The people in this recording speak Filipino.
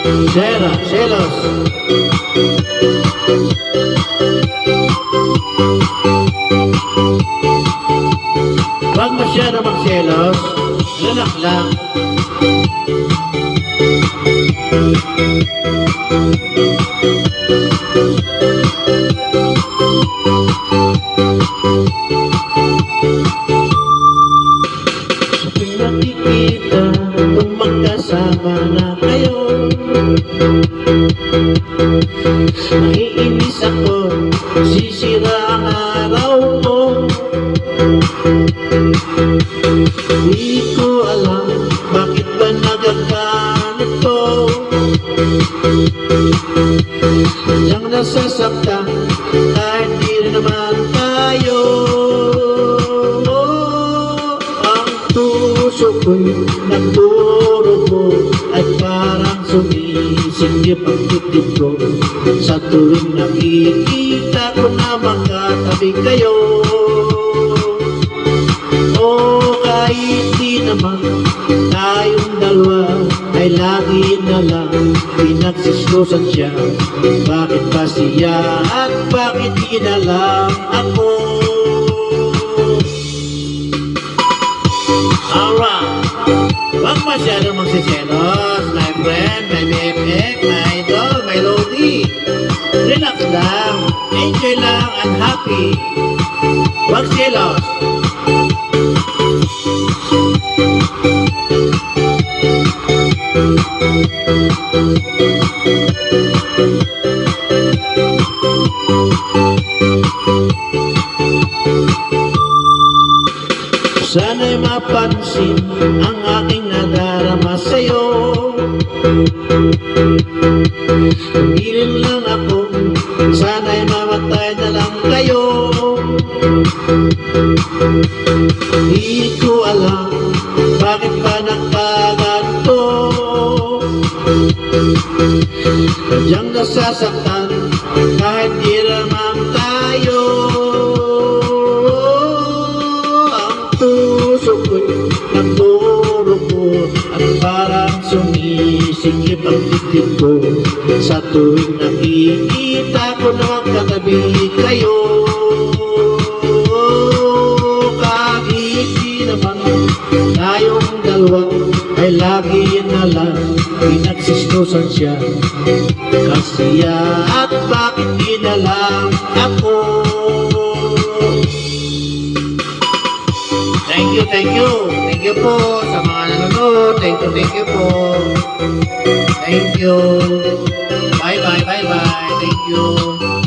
Selos. Huwag masyado magselos. Relax lang. Nakikita kung magkasama na kayo, naiinis ako, sisira ang araw mo. Di ko alam bakit ba nagkaganito, yang nasasaktan kahit di rin naman tayo. Puso ko'y nagdurugo at parang sumisikip ang dibdib ko sa tuwing nakikita ko na magkatabi kayo. O kahit di naman tayong dalawa ay lagi na lang pinagsiskusan siya. Bakit ba siya at bakit di na lang ako? Alright, huwag masyadong magsiselos, my friend, my BFF, my idol, my lodi. Relax lang, enjoy lang, and happy. Huwag selos. Sana'y mapansin ang aking nadarama sa'yo. Hindi rin lang ako, sana'y mamatay na lang kayo. Di ko alam bakit ba nagkaganto, sadyang nasasaktan kahit di naman tayo. Puso ko'y nagdurugo at parang sumisikip ang dibdib ko sa tuwing nakikita ko na magkatabi kayo. Kahit di naman tayong dalawa ay lagi na lang pinagsiskusan siya. Kasiya at bakit di na lang ako? Thank you po sa mga nanonood. Thank you po. Thank you. Bye. Thank you.